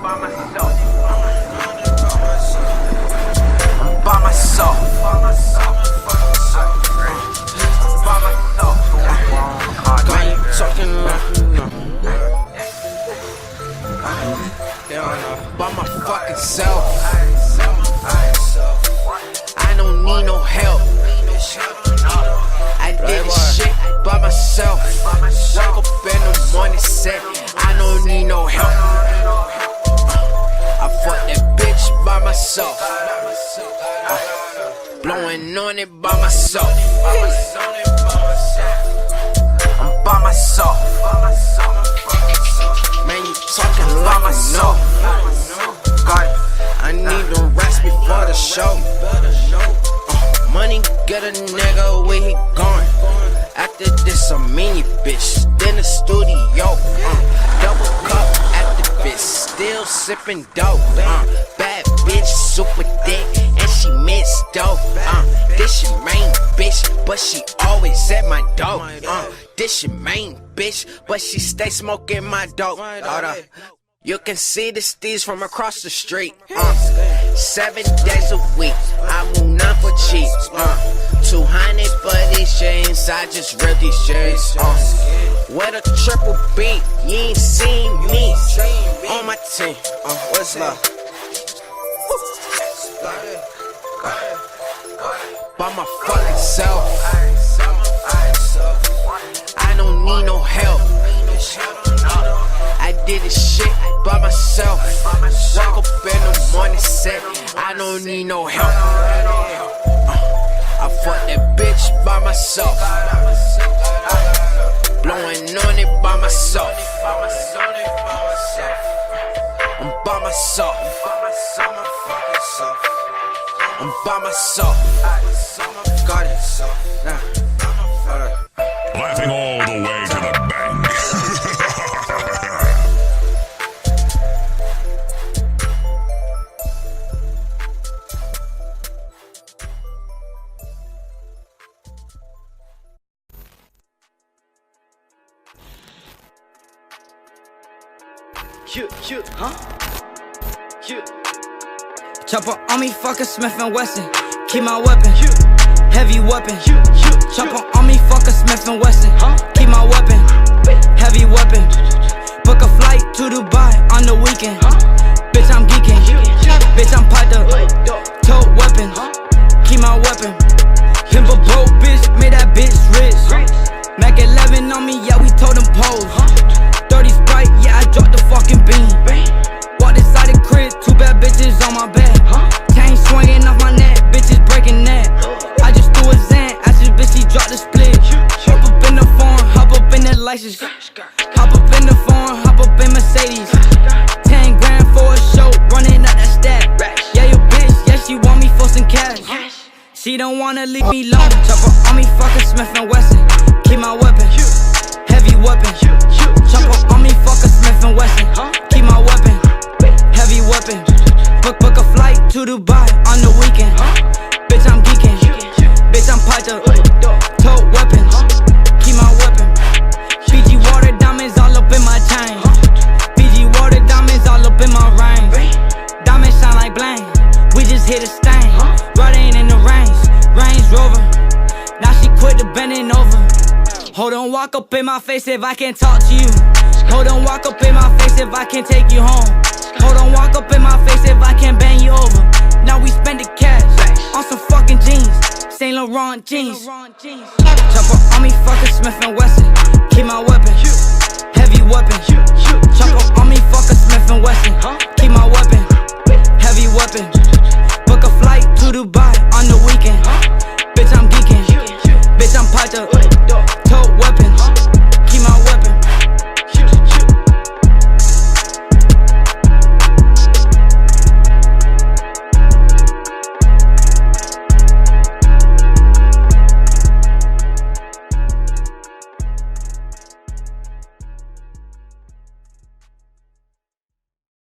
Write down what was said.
I'm by myself. God, you talking by my fucking self. I don't need no help. I did this shit by myself. Wake up in the morning, set. I don't need no help. I fucked that bitch by myself. Blowing on it by myself. I'm by myself. Man, you talking by myself. I need to rest before the show. Money get a nigga where he going. After this, I'm in your bitch. Then the studio. Double cup at the bitch. Still sipping dope. Bad bitch, super thick, and she missed dope. This your main bitch, but she always at my dope. This your main bitch, but she stay smoking my dope. Hold up. You can see the steez from across the street. 7 days a week, I move none for cheap. 200 for these chains, I just rip these chains. With a triple B, you ain't seen me on my team. What's love? By my fucking self. I don't need no help. I did this shit by myself. Wake up in the morning, set. I don't need no help. I fucked that bitch by myself. Blowing on it by myself. I'm by myself. I'm by myself. Got it. Nah. Laughing all the way to the bank. Chopper on me, fucking Smith & Wesson. Keep my weapon, heavy weapon. Chopper on me, fucking Smith & Wesson. Keep my weapon, heavy weapon. Book a flight to Dubai on the weekend. Bitch, I'm geeking. Bitch, I'm piped up. Tote weapon, keep my weapon. Pimp a broke bitch, made that bitch rich. Mac 11 on me, yeah, we told them pose. 30 Sprite, yeah, I dropped the fucking beam. Walked inside the crib, 2 bad bitches on my back. Chain swinging off my neck, bitches breaking that. I just threw a Zan, asked this bitch, she dropped the split. Hop up in the phone, hop up in that license. Hop up in the phone, hop up in Mercedes. 10 grand for a show, running out that stack. Yeah, your bitch, yeah, she want me for some cash. She don't wanna leave me alone. Chopper on me, fucking Smith & Wesson. Keep my weapon, heavy weapon. Chopper on me, fucking Smith & Wesson. Keep my weapon, heavy weapon. Book a flight to Dubai on the weekend. Bitch, I'm geeking. Bitch, I'm piped up. Tote weapons, keep my weapon. Fiji water diamonds all up in my chain. Fiji water diamonds all up in my ring. Diamonds shine like bling. We just hit a stain. Riding in the Range Rover. Now she quit the bending over. Hold on, walk up in my face if I can't talk to you. Hold on, walk up in my face if I can't take you home. Hold on, walk up in my face if I can't bang you over. Now we spend the cash on some fucking jeans. Saint Laurent jeans. Chopper on me, fucking Smith & Wesson. Keep my weapon, heavy weapon. Chopper on me, fucking Smith & Wesson. Keep my weapon, heavy weapon. Book a flight to Dubai on the weekend.